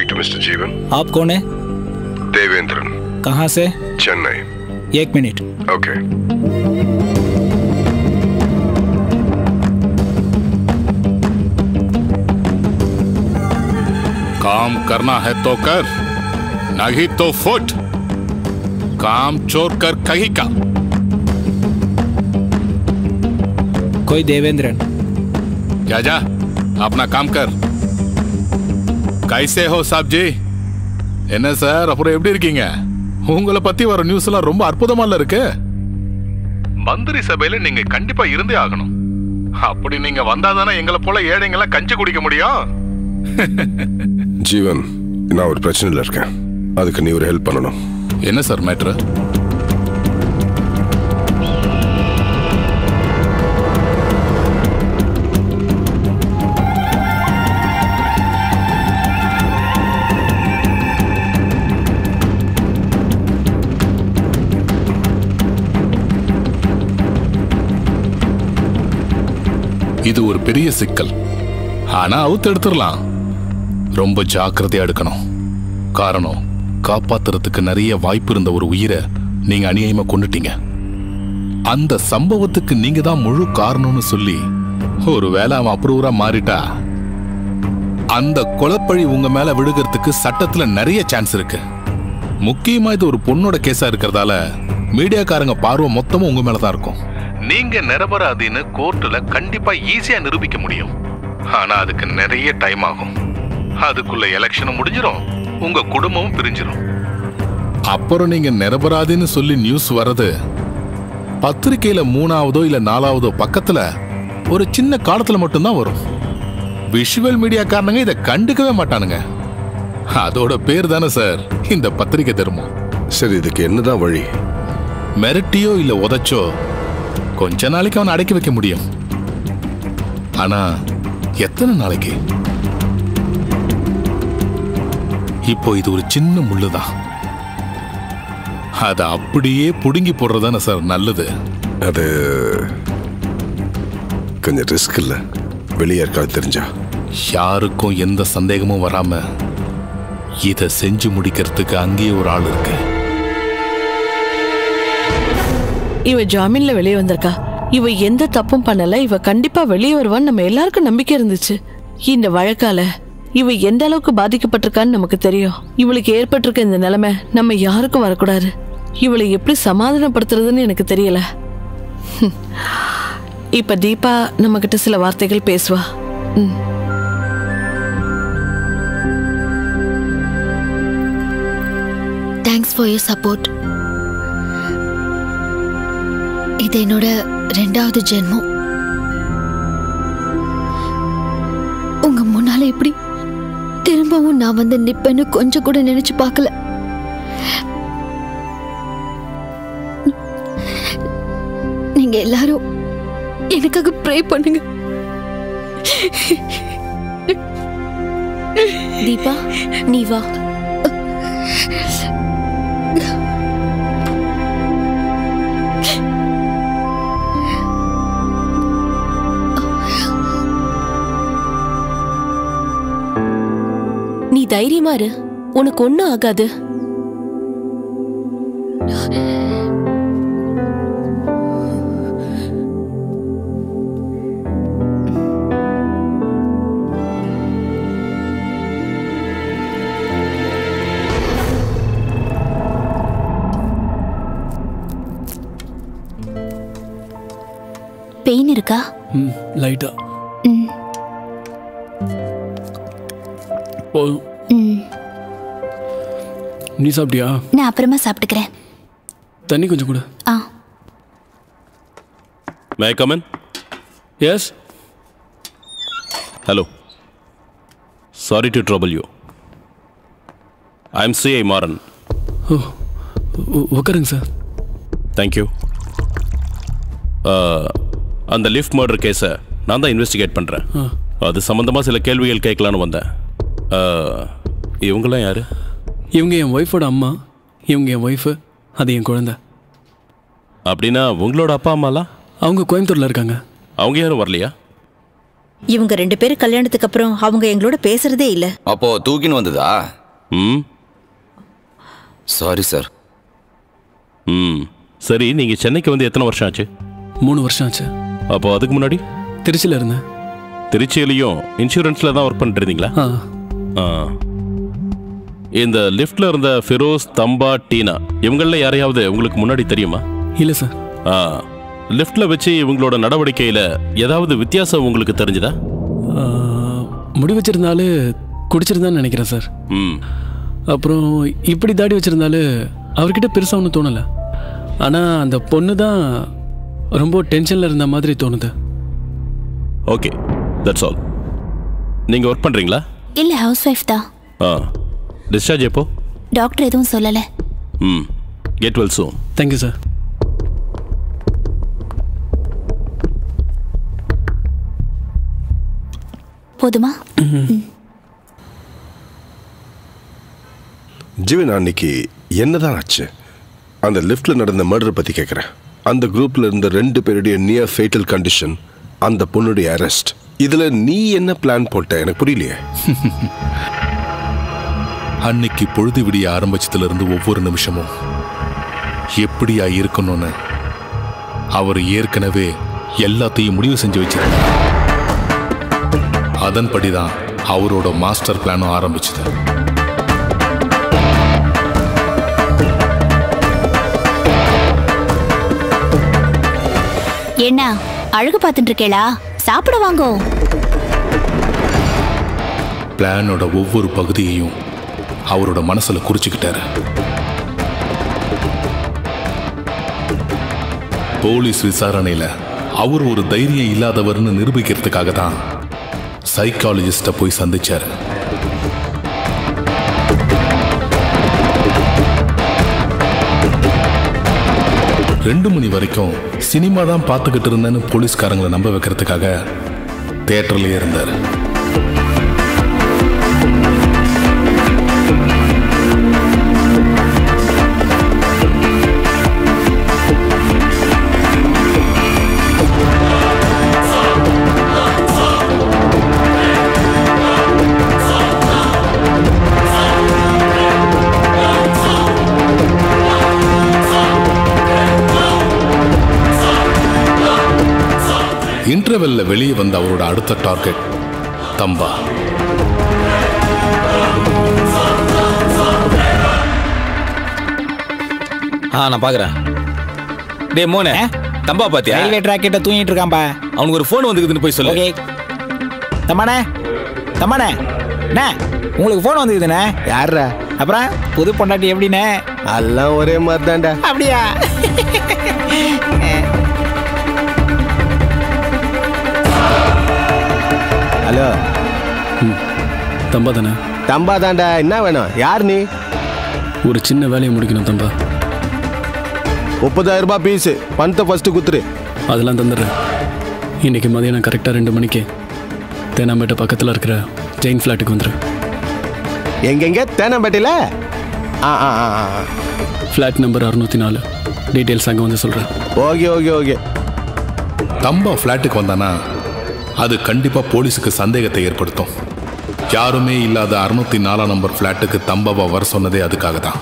speak to Mr. Jeevan. आप कौन है? देवेंद्रन. कहाँ से? चेन्नई. 1 मिनट. Okay. काम करना है तो कर, नहीं तो फुट. काम चोर कर कहीं का. कोई देवेंद्रन. क्या जा, अपना काम कर. कैसे हो साहब जी? என்ன சார் அப்புறம் எப்படி இருக்கீங்க? உங்களை பத்தி வர நியூஸ் எல்லாம் ரொம்ப அற்புதமா இருக்கு. மந்திரி சபையில நீங்க கண்டிப்பா இருந்தே ஆகணும். அப்படி நீங்க வந்தாதானே எங்களை போல ஏழைங்களை கஞ்சி குடிக்க முடியும். ஜீவன், நான் ஒரு பிரச்சனையில் இருக்கேன். அதுக்கு நீ ஒரு ஹெல்ப் பண்ணணும். என்ன சார் மேட்ரு? இது ஒரு பெரிய சிக்கல். ஆனா அவுத்து எடுத்துடலாம். ரொம்ப ஜாக்கிரதையா எடுக்கணும். காரணம், காப்பாத்துறதுக்கு நிறைய வாய்ப்பு இருந்த ஒரு உயிரை நீங்க அநியாயமா கொன்னுட்டீங்க. அந்த சம்பவத்துக்கு நீங்க தான் முழு காரணம்னு சொல்லி ஒருவேளை அவன் அப்ரூவரா மாறிட்டா அந்த கொலைப்பழி உங்க மேல விழுகிறதுக்கு சட்டத்துல நிறைய சான்ஸ் இருக்கு. முக்கியமா இது ஒரு பொண்ணோட கேஸா இருக்கிறதால மீடியாக்காரங்க பார்வை மொத்தமும் உங்க மேலதான் இருக்கும். நீங்க நிரபராதின்னு கோர்ட்டுல கண்டிப்பா ஈஸியா நிரூபிக்க முடியும். ஆனா அதுக்கு நிறைய டைம் ஆகும். அதுக்குள்ள எலெக்ஷனும் முடிஞ்சிடும், உங்க குடும்பமும் பிரிஞ்சிடும். அப்புறம் நீங்க நிரபராதின்னு சொல்லி நியூஸ் வர்றது பத்திரிகையில 3ஆவதோ இல்ல 4ஆவதோ பக்கத்துல ஒரு சின்ன காலத்துல மட்டும்தான் வரும். விஷுவல் மீடியா காரணங்க இதை கண்டுக்கவே மாட்டானுங்க. அதோட பேர் தானே சார் இந்த பத்திரிகை தர்மம். சரி, இதுக்கு என்னதான் வழி? மிரட்டியோ இல்ல உதைச்சோ கொஞ்ச நாளைக்கு அவனை அடக்கி வைக்க முடியும். ஆனா எத்தனை நாளைக்கு? இப்போ இது ஒரு சின்ன முள்ளுதான். அதை அப்படியே புடுங்கி போடுறதானே சார் நல்லது. அது கொஞ்சம் ரிஸ்க் இல்ல? வெளியே இருக்காது தெரிஞ்சா யாருக்கும் எந்த சந்தேகமும் வராம இதை செஞ்சு முடிக்கிறதுக்கு அங்கேயே ஒரு ஆள் இருக்கு. இவ ஜாமீன்ல வெளியே வந்திருக்கா. இவ எந்த தப்பும் பண்ணல. இவ கண்டிப்பா வெளியே வருவான்னு நம்ம எல்லாருக்கும் நம்பிக்கை இருந்துச்சு. இந்த வழக்கால இவ எந்த அளவுக்கு பாதிக்கப்பட்டிருக்கான்னு நமக்கு தெரியும். இவளுக்கு ஏற்பட்டிருக்க இந்த நிலைமை நம்ம யாருக்கும் வரக்கூடாது. இவளை எப்படி சமாதானப்படுத்துறதுன்னு எனக்கு தெரியல. இப்ப தீபா நம்ம கிட்ட சில வார்த்தைகள் பேசுவா. Thanks for your support. இது என்னோட 2வது ஜென்மம். உங்க முன்னால எப்படி திரும்பவும் நான் வந்து நிப்பேன்னு கொஞ்சம் கூட நினைச்சு பார்க்கல. நீங்க எல்லாரும் எனக்காக ப்ரே பண்ணுங்க. தீபா, நீ வா. நீ தைரியமா இரு, உனக்கு ஒண்ணும் ஆகாது. பெயின் இருக்கா? லைட்டா. நீ சாப்பிட்டியா? நான் அப்புறமா சாப்பிட்டுக்கிறேன். தண்ணி கொஞ்சம் கூட. May I come in? Yes. Hello. Sorry to trouble you. I'm C.I. Maran. உட்காருங்க சார். Thank you. அந்த லிஃப்ட் மர்டர் கேஸை நான் தான் இன்வெஸ்டிகேட் பண்ணுறேன். அது சம்மந்தமாக சில கேள்விகள் கேட்கலான்னு வந்தேன். இவங்களாம் யார்? இவங்க என் ஒய்ஃபோட அம்மா, இவங்க என் ஒய்ஃபு, அது என் குழந்தை. அப்படின்னா உங்களோட அப்பா அம்மாலாம்? அவங்க கோயம்புத்தூரில் இருக்காங்க. அவங்க யாரும் வரலையா? இவங்க 2 பேரும் கல்யாணத்துக்கு அப்புறம் அவங்க எங்களோட பேசுறதே இல்ல. அப்போ தூக்கின்னு வந்ததா? Sorry sir. சரி, நீங்க சென்னைக்கு வந்து எத்தனை வருஷம் ஆச்சு? 3 வருஷம் ஆச்சு. அப்போ அதுக்கு முன்னாடி திருச்சியில் இருந்தேன். திருச்சியிலையும் இன்சூரன்ஸ்ல தான் ஒர்க் பண்ணிட்டு இருந்தீங்களா? இந்த லிஃப்ட்ல இருந்த ஃபிரோஸ், தம்பா, டீனா இவங்கள யாரையாவது உங்களுக்கு முன்னாடி தெரியுமா? இல்ல சார். லிஃப்ட்ல வச்சு இவங்களோட நடவடிக்கையில ஏதாவது வித்தியாசம் உங்களுக்கு தெரிஞ்சதா? முடி வச்சிருந்தாலும் குடிச்சிருந்தான்னு நினைக்கிறேன் சார். அப்புறம் இப்படி தாடி வச்சிருந்தாலும் அவர்கிட்ட பெருசா ஒன்றும் தோணல. ஆனா அந்த பொண்ணு தான் ரொம்ப டென்ஷன்ல இருந்த மாதிரி தோணுது. Okay, that's all. நீங்க ஒர்க் பண்றீங்களா? இல்ல, ஹவுஸ் ஒய்ஃப் தான். டிஸ்சார்ஜ் எப்போ? டாக்டர் எதுவும் சொல்லல. கெட் வெல் சூன். Thank you sir. போதுமா? ஜீவன், அன்னைக்கு என்னதான் ஆச்சு? அந்த லிஃப்ட்ல நடந்த மர்டர் பத்தி கேட்கிறேன். அந்த குரூப்ல இருந்த 2 பேருடைய நியர் ஃபேட்டல் கண்டிஷன், அந்த பொண்ணுடைய அரெஸ்ட், இதுல நீ என்ன பிளான் போட்ட எனக்கு புரியலையே. அன்னைக்கு பொழுது விடிய ஆரம்பிச்சதுல இருந்து ஒவ்வொரு நிமிஷமும் எப்படியா இருக்கணும்னு அவர் ஏற்கனவே எல்லாத்தையும் முடிவு செஞ்சு வச்சிருந்தார். அதன்படிதான் அவரோட மாஸ்டர் பிளானும் ஆரம்பிச்சது. என்ன அழகு பார்த்துட்டு இருக்கேளா? சாப்பிட வாங்கோ. பிளானோட ஒவ்வொரு பகுதியையும் அவரோட மனசுல குறிச்சுக்கிட்டாரு. போலீஸ் விசாரணையில அவர் ஒரு தைரியம் இல்லாதவர்னு நிரூபிக்கிறதுக்காக தான் சைக்காலஜிஸ்ட போய் சந்திச்சாரு. ரெண்டு மணி வரைக்கும் சினிமா தான் பார்த்துக்கிட்டு இருந்தேன்னு போலீஸ்காரங்களை நம்ப வைக்கிறதுக்காக தியேட்டர்லயே இருந்தார். இன்டர்வெல்ல வெளியே வந்த அவரோட அடுத்த டார்கெட் தம்பா. நான் பாக்குறேன். டே மோனே, தம்பா பாத்தியா? ரயில்வே ட்ராக் கிட்ட தூங்கிட்டு இருக்கான்பா. அவனுக்கு ஒரு போன் வந்துக்குதுன்னு போய் சொல்லு. ஓகே. தம்மானே, தம்மானே, அண்ணா உங்களுக்கு போன் வந்துக்குதுண்ணே. யாரா? அப்புறம் புது பொண்டாட்டி எப்படிண்ணே? எல்லாம் ஒரே மாதிரி தான்டா. அப்படியா? ஹலோ, தம்பா தானே? தம்பா தான்டா. என்ன வேணும்? யார் நீ? ஒரு சின்ன வேலையை முடிக்கணும் தம்பா. 30,000 ரூபாய் பீஸ். பணத்தை ஃபர்ஸ்ட் குத்துரு. அதெல்லாம் தந்துடுறேன். இன்னைக்கு மதியானம் கரெக்டாக 2 மணிக்கு தேனாம்பேட்டை பக்கத்தில் இருக்கிற ஜெயின் ஃப்ளாட்டுக்கு வந்துடு. எங்கெங்க? தேனாம்பேட்டையில்? Flat number 604. டீட்டெயில்ஸ் அங்கே வந்து சொல்கிறேன். Okay okay okay. தம்பா ஃப்ளாட்டுக்கு வந்தானா அது கண்டிப்பா போலீஸுக்கு சந்தேகத்தை ஏற்படுத்தும். யாருமே இல்லாத 604 நம்பர் ஃப்ளாட்டுக்கு தம்பாவை வர சொன்னதே அதுக்காக தான்.